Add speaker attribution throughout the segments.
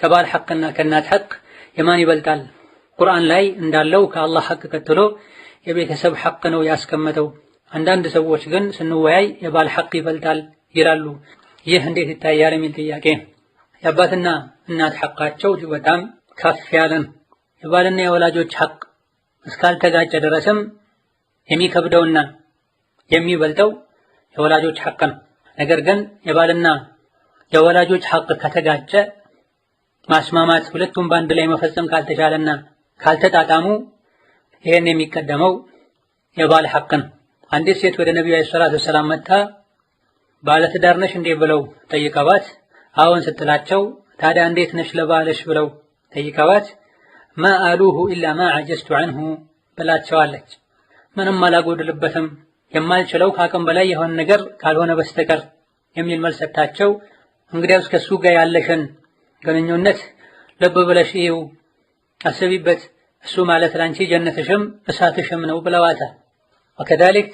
Speaker 1: ከባል ሐቅና ከእናት ሐቅ የማን ይበልጣል? ቁርአን ላይ እንዳለው ከአላህ ሐቅ ቀጥሎ የቤተሰብ ሐቅ ነው ያስቀመጠው። አንዳንድ ሰዎች ግን ስንወያይ የባል ሐቅ ይበልጣል ይላሉ። ይህ እንዴት ይታያል የሚል ጥያቄ። የአባትና እናት ሐቃቸው እጅግ በጣም ከፍ ያለ ነው። የባልና የወላጆች ሐቅ እስካልተጋጨ ድረስም የሚከብደውና የሚበልጠው የወላጆች ሐቅ ነው። ነገር ግን የባልና የወላጆች ሐቅ ከተጋጨ ማስማማት ሁለቱም በአንድ ላይ መፈጸም ካልተቻለና ካልተጣጣሙ ይሄን የሚቀደመው የባል ሐቅ ነው። አንዲት ሴት ወደ ነብዩ ሰለላሁ ዐለይሂ ወሰለም መጣ ባለትዳር ነሽ እንዴ ብለው ጠይቀዋት፣ አዎን ስትላቸው ታዲያ እንዴት ነሽ ለባልሽ ብለው ጠይቀዋት፣ ማ አሉሁ ኢላ ማ ዐጀዝቱ ዐንሁ ብላቸዋለች። ምንም አላጎድልበትም የማልችለው ከአቅም በላይ የሆነ ነገር ካልሆነ በስተቀር የሚል መልስ ሰጣቸው። እንግዲያውስ ከሱ ጋር ያለሽን ግንኙነት ልብ ብለሽ ይው አስቢበት፣ እሱ ማለት ላንቺ ጀነትሽም እሳትሽም ነው ብለዋታል። ወከዛሊክ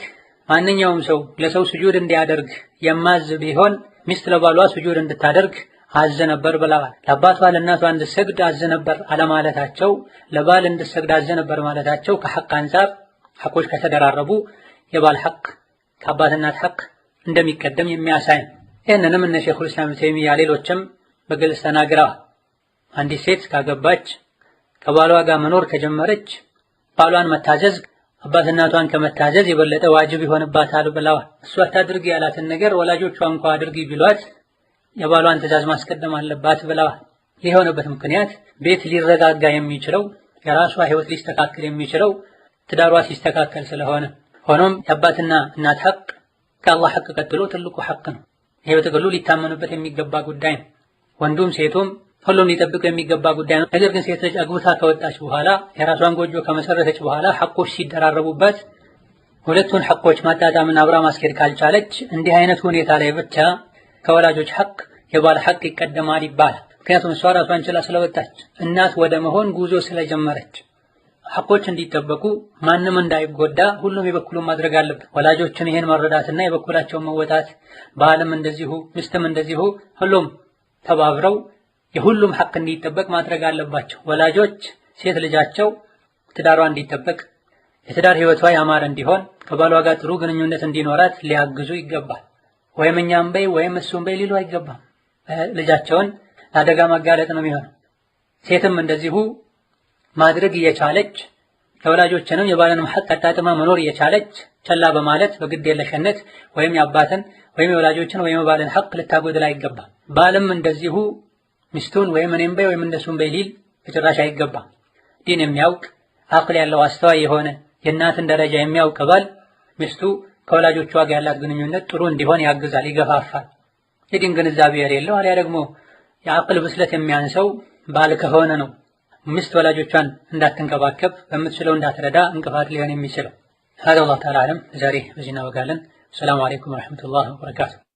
Speaker 1: ማንኛውም ሰው ለሰው ስጁድ እንዲያደርግ የማዝ ቢሆን ሚስት ለባሏ ስጁድ እንድታደርግ አዘ ነበር ብለዋል። ለአባቷ ለእናቷ እንድትሰግድ አዘ ነበር አለማለታቸው፣ ለባል እንድትሰግድ አዘ ነበር ማለታቸው ከሐቅ አንፃር ሐቆች ከተደራረቡ የባል ሐቅ ከአባት እናት ሐቅ እንደሚቀደም የሚያሳይ። ይህንንም እነ ሸይኹል ኢስላም ተይሚያ ሌሎችም በግልጽ ተናግረዋል። አንዲት ሴት ካገባች ከባሏ ጋር መኖር ከጀመረች ባሏን መታዘዝ አባት እናቷን ከመታዘዝ የበለጠ ዋጅብ ይሆንባታል ብለዋል። እሷ አታድርጊ ያላትን ነገር ወላጆቿ እንኳ አድርጊ ቢሏት የባሏን ትዕዛዝ ማስቀደም አለባት ብለዋል። ይህ የሆነበት ምክንያት ቤት ሊረጋጋ የሚችለው የራሷ ህይወት ሊስተካከል የሚችለው ትዳሯ ሲስተካከል ስለሆነ። ሆኖም የአባትና እናት ሐቅ ከአላህ ሐቅ ቀጥሎ ትልቁ ሐቅ ነው። ይሄ በጥቅሉ ሊታመኑበት የሚገባ ጉዳይ ነው። ወንዱም ሴቱም ሁሉም ሊጠብቀው የሚገባ ጉዳይ ነው። ነገር ግን ሴት ልጅ አግብታ ከወጣች በኋላ የራሷን ጎጆ ከመሰረተች በኋላ ሐቆች ሲደራረቡበት ሁለቱን ሐቆች ማጣጣምና አብራ ማስኬድ ካልቻለች እንዲህ አይነት ሁኔታ ላይ ብቻ ከወላጆች ሐቅ የባል ሐቅ ይቀደማል ይባላል። ምክንያቱም እሷ ራሷን ችላ ስለወጣች እናት ወደ መሆን ጉዞ ስለጀመረች ሐቆች እንዲጠበቁ ማንም እንዳይጎዳ ሁሉም የበኩሉን ማድረግ አለበት። ወላጆችን ይሄን መረዳትና የበኩላቸውን መወጣት፣ ባልም እንደዚሁ ሚስትም እንደዚሁ ሁሉም ተባብረው የሁሉም ሐቅ እንዲጠበቅ ማድረግ አለባቸው። ወላጆች ሴት ልጃቸው ትዳሯ እንዲጠበቅ የትዳር ህይወቷ ያማረ እንዲሆን ከባሏ ጋር ጥሩ ግንኙነት እንዲኖራት ሊያግዙ ይገባል። ወይም እኛም በይ ወይም እሱም በይ ሊሉ አይገባም። ልጃቸውን ለአደጋ ማጋለጥ ነው የሚሆነው። ሴትም እንደዚሁ ማድረግ እየቻለች የወላጆችንም የባልንም ሐቅ አጣጥማ መኖር እየቻለች ቸላ በማለት በግድ የለሽነት ወይም የአባትን ወይም የወላጆችን ወይም የባልን ሐቅ ልታጎድል አይገባም። ባልም እንደዚሁ ሚስቱን ወይም እኔም በይ ወይም እንደሱም በይ ሊል በጭራሽ አይገባም። ዲን የሚያውቅ አቅል ያለው አስተዋይ የሆነ የእናትን ደረጃ የሚያውቅ ባል ሚስቱ ከወላጆቿ ጋር ያላት ግንኙነት ጥሩ እንዲሆን ያግዛል፣ ይገፋፋል። የዲን ግንዛቤ የሌለው አልያ ደግሞ የአቅል ብስለት የሚያንሰው ባል ከሆነ ነው ሚስት ወላጆቿን እንዳትንከባከብ በምትችለው እንዳትረዳ እንቅፋት ሊሆን የሚችለው። هذا الله تعالى أعلم። ዛሬ በዚህ እናበቃለን። ሰላም አለይኩም ወራህመቱላሂ ወበረካቱሁ።